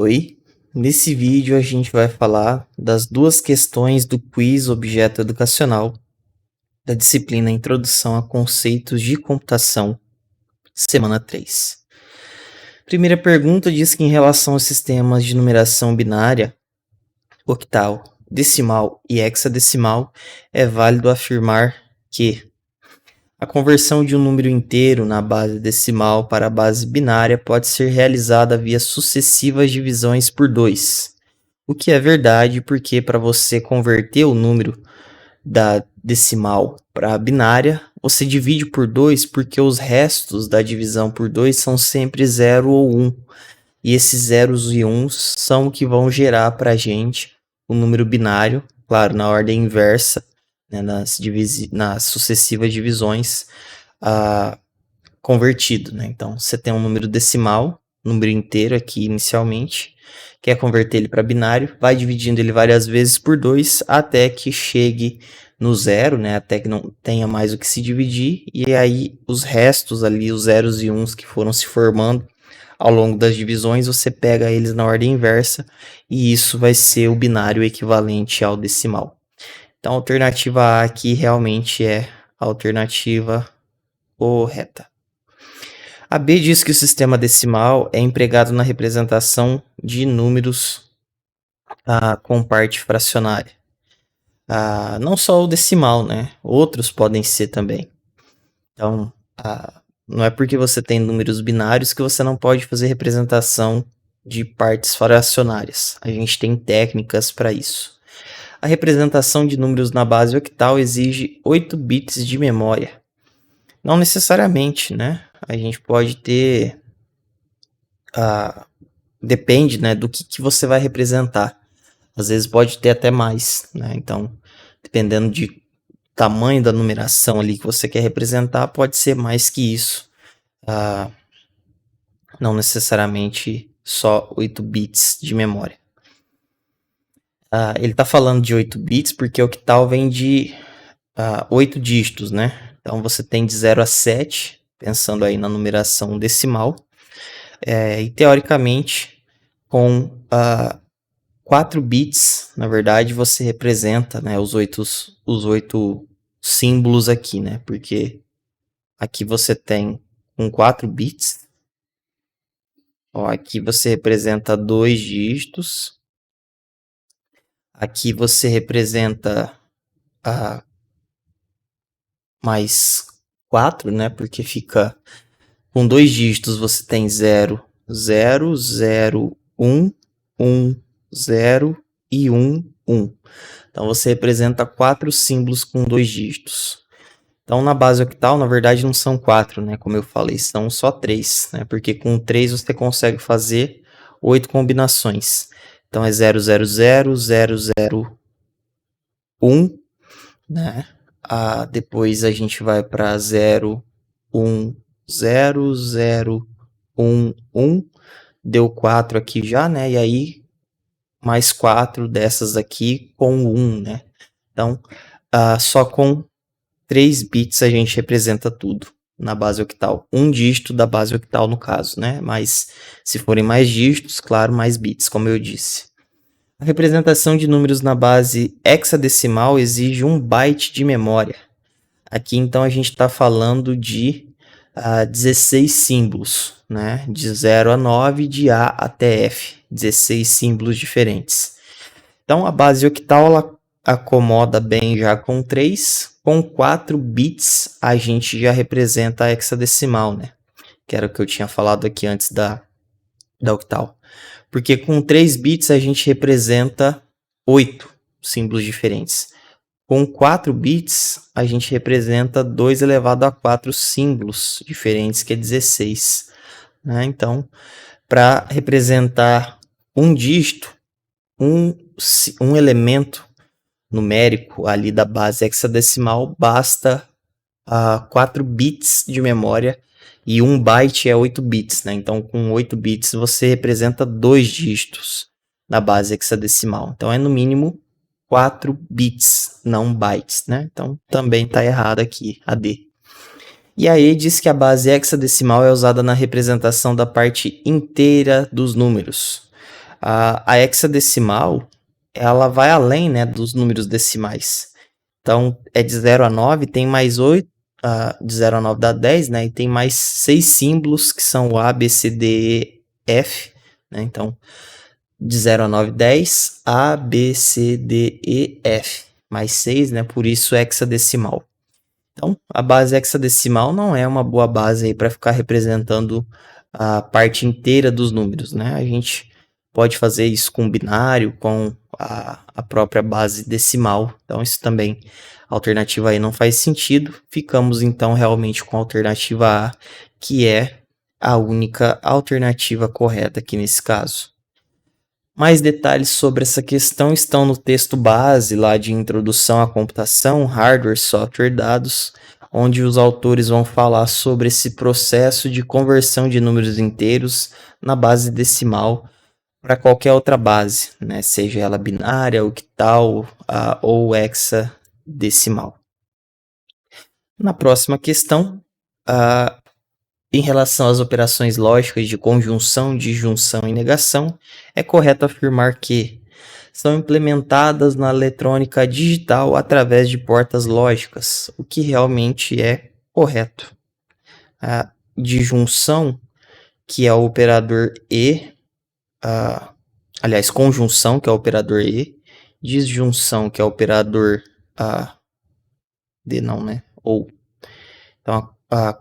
Oi, nesse vídeo a gente vai falar das duas questões do quiz Objeto Educacional da disciplina Introdução a Conceitos de Computação, semana 3. Primeira pergunta diz que em relação aos sistemas de numeração binária, octal, decimal e hexadecimal, é válido afirmar que a conversão de um número inteiro na base decimal para a base binária pode ser realizada via sucessivas divisões por 2. O que é verdade, porque para você converter o número da decimal para a binária, você divide por 2, porque os restos da divisão por 2 são sempre 0 ou 1. E esses zeros e uns são o que vão gerar para a gente o número binário, claro, na ordem inversa, né, nas sucessivas divisões, convertido, né? Então, você tem um número decimal, número inteiro aqui inicialmente, quer converter ele para binário, vai dividindo ele várias vezes por 2 até que chegue no zero, né? Até que não tenha mais o que se dividir, e aí os restos ali, os zeros e uns que foram se formando ao longo das divisões, você pega eles na ordem inversa, e isso vai ser o binário equivalente ao decimal. Então, a alternativa A aqui realmente é a alternativa correta. A B diz que o sistema decimal é empregado na representação de números com parte fracionária. Não só o decimal, né? Outros podem ser também. Então, não é porque você tem números binários que você não pode fazer representação de partes fracionárias. A gente tem técnicas para isso. A representação de números na base octal exige 8 bits de memória. Não necessariamente, né? A gente pode ter... depende, né, do que você vai representar. Às vezes pode ter até mais, né? Então, dependendo de tamanho da numeração ali que você quer representar, pode ser mais que isso. Não necessariamente só 8 bits de memória. Ele está falando de 8 bits porque o octal vem de 8 dígitos, né? Então você tem de 0 a 7, pensando aí na numeração decimal. E teoricamente, com 4 bits, na verdade, você representa, né, os 8 símbolos aqui, né? Porque aqui você tem com 4 bits. Aqui você representa 2 dígitos. Aqui você representa mais 4, né? Porque fica com 2 dígitos você tem 0, 0, 0, 1, 1, 0 e 1, 1. Então você representa 4 símbolos com 2 dígitos. Então na base octal, na verdade, não são 4, né? Como eu falei, são só 3, né? Porque com 3 você consegue fazer 8 combinações. Então é 0, 0, 0, 0, 0, 1, né? Depois a gente vai para 0, 1, 0, 0, 1, 1. Deu 4 aqui já, né? E aí, mais 4 dessas aqui com 1, né? Então, só com 3 bits a gente representa tudo na base octal. Um dígito da base octal no caso, né? Mas se forem mais dígitos, claro, mais bits, como eu disse. A representação de números na base hexadecimal exige 1 byte de memória. Aqui, então, a gente está falando de 16 símbolos, né? De 0 a 9, de A até F. 16 símbolos diferentes. Então, a base octal ela acomoda bem já com 3. Com 4 bits, a gente já representa a hexadecimal, né? Que era o que eu tinha falado aqui antes da octal. Porque com 3 bits, a gente representa 8 símbolos diferentes. Com 4 bits, a gente representa 2 elevado a 4 símbolos diferentes, que é 16. Né? Então, para representar um dígito, um elemento numérico ali da base hexadecimal, basta 4 bits de memória e 1 byte é 8 bits. Né? Então, com 8 bits, você representa 2 dígitos na base hexadecimal. Então, é no mínimo 4 bits, não bytes, né? Então, também está errado aqui, a D. E a E diz que a base hexadecimal é usada na representação da parte inteira dos números. A hexadecimal, ela vai além, né, dos números decimais. Então, é de 0 a 9, tem mais 8, de 0 a 9 dá 10, né, e tem mais 6 símbolos, que são o A, B, C, D, E, F, né, então, de 0 a 9, 10, A, B, C, D, E, F, mais 6, né, por isso hexadecimal. Então, a base hexadecimal não é uma boa base aí para ficar representando a parte inteira dos números, né? A gente pode fazer isso com binário, com a própria base decimal. Então, isso também, a alternativa aí não faz sentido. Ficamos, então, realmente com a alternativa A, que é a única alternativa correta aqui nesse caso. Mais detalhes sobre essa questão estão no texto base lá de Introdução à Computação, Hardware, Software e Dados, onde os autores vão falar sobre esse processo de conversão de números inteiros na base decimal para qualquer outra base, né? Seja ela binária, octal ou hexadecimal. Na próxima questão, em relação às operações lógicas de conjunção, disjunção e negação, é correto afirmar que são implementadas na eletrônica digital através de portas lógicas, o que realmente é correto. A disjunção, que é o operador E, conjunção, que é o operador E, disjunção, que é o operador D, não, né? Ou. Então, a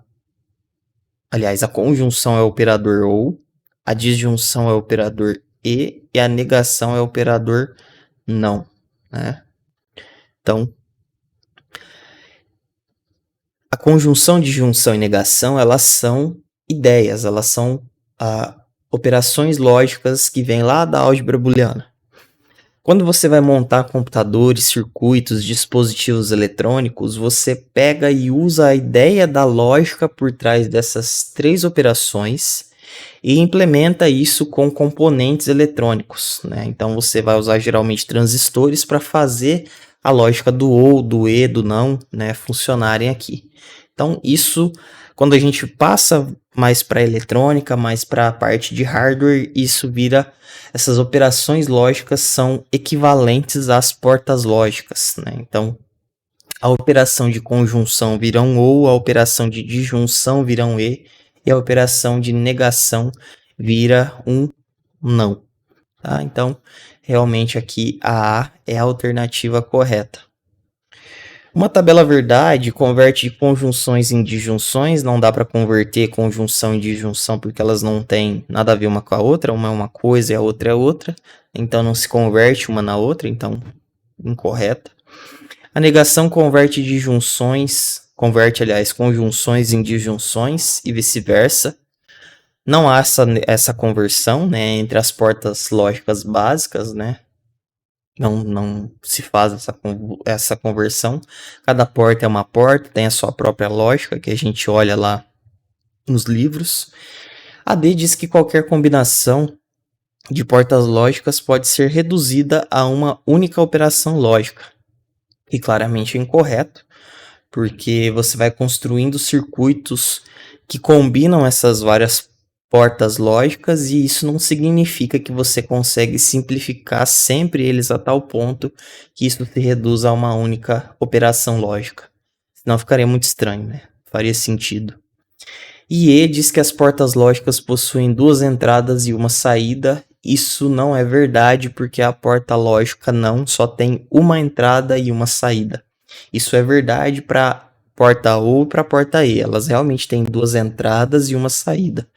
conjunção é o operador OU, a disjunção é o operador E a negação é o operador não, né? Então, a conjunção, disjunção e negação, elas são ideias, elas são operações lógicas que vêm lá da álgebra booleana. Quando você vai montar computadores, circuitos, dispositivos eletrônicos, você pega e usa a ideia da lógica por trás dessas três operações e implementa isso com componentes eletrônicos, né? Então você vai usar geralmente transistores para fazer a lógica do ou, do e, do não, né, funcionarem aqui. Então isso, quando a gente passa mais para eletrônica, mais para a parte de hardware, isso vira, essas operações lógicas são equivalentes às portas lógicas, né? Então a operação de conjunção vira um ou, a operação de disjunção vira um e a operação de negação vira um não. Tá? Então, realmente aqui a A é a alternativa correta. Uma tabela verdade converte conjunções em disjunções, não dá para converter conjunção em disjunção porque elas não têm nada a ver uma com a outra, uma é uma coisa e a outra é outra, então não se converte uma na outra, então incorreta. A negação converte conjunções em disjunções e vice-versa. Não há essa conversão, né, entre as portas lógicas básicas, né? Não se faz essa conversão. Cada porta é uma porta, tem a sua própria lógica, que a gente olha lá nos livros. A D diz que qualquer combinação de portas lógicas pode ser reduzida a uma única operação lógica. E claramente é incorreto, porque você vai construindo circuitos que combinam essas várias portas lógicas e isso não significa que você consegue simplificar sempre eles a tal ponto que isso se reduz a uma única operação lógica. Senão ficaria muito estranho, né? Faria sentido. E E diz que as portas lógicas possuem duas entradas e uma saída. Isso não é verdade porque a porta lógica não só tem uma entrada e uma saída. Isso é verdade para porta O e para porta E. Elas realmente têm duas entradas e uma saída.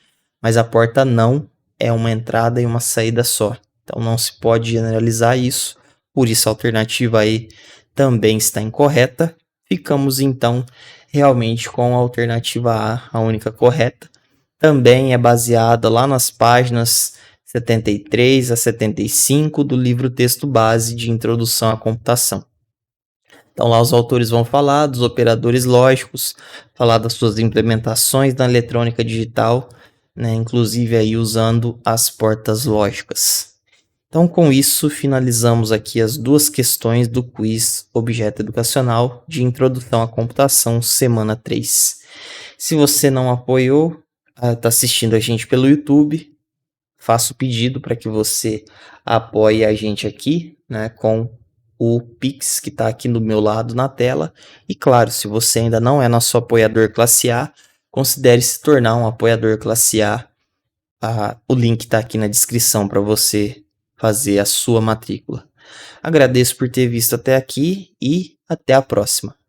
Mas a porta não é uma entrada e uma saída só. Então não se pode generalizar isso. Por isso a alternativa aí também está incorreta. Ficamos então realmente com a alternativa A, a única correta. Também é baseada lá nas páginas 73 a 75 do livro Texto Base de Introdução à Computação. Então lá os autores vão falar dos operadores lógicos, falar das suas implementações na eletrônica digital, né, inclusive aí usando as portas lógicas. Então com isso finalizamos aqui as duas questões do quiz Objeto Educacional de Introdução à Computação, semana 3. Se você não apoiou, está assistindo a gente pelo YouTube, faço o pedido para que você apoie a gente aqui, né, com o Pix que está aqui do meu lado na tela. E claro, se você ainda não é nosso apoiador classe A, considere se tornar um apoiador classe A. O link está aqui na descrição para você fazer a sua matrícula. Agradeço por ter visto até aqui e até a próxima.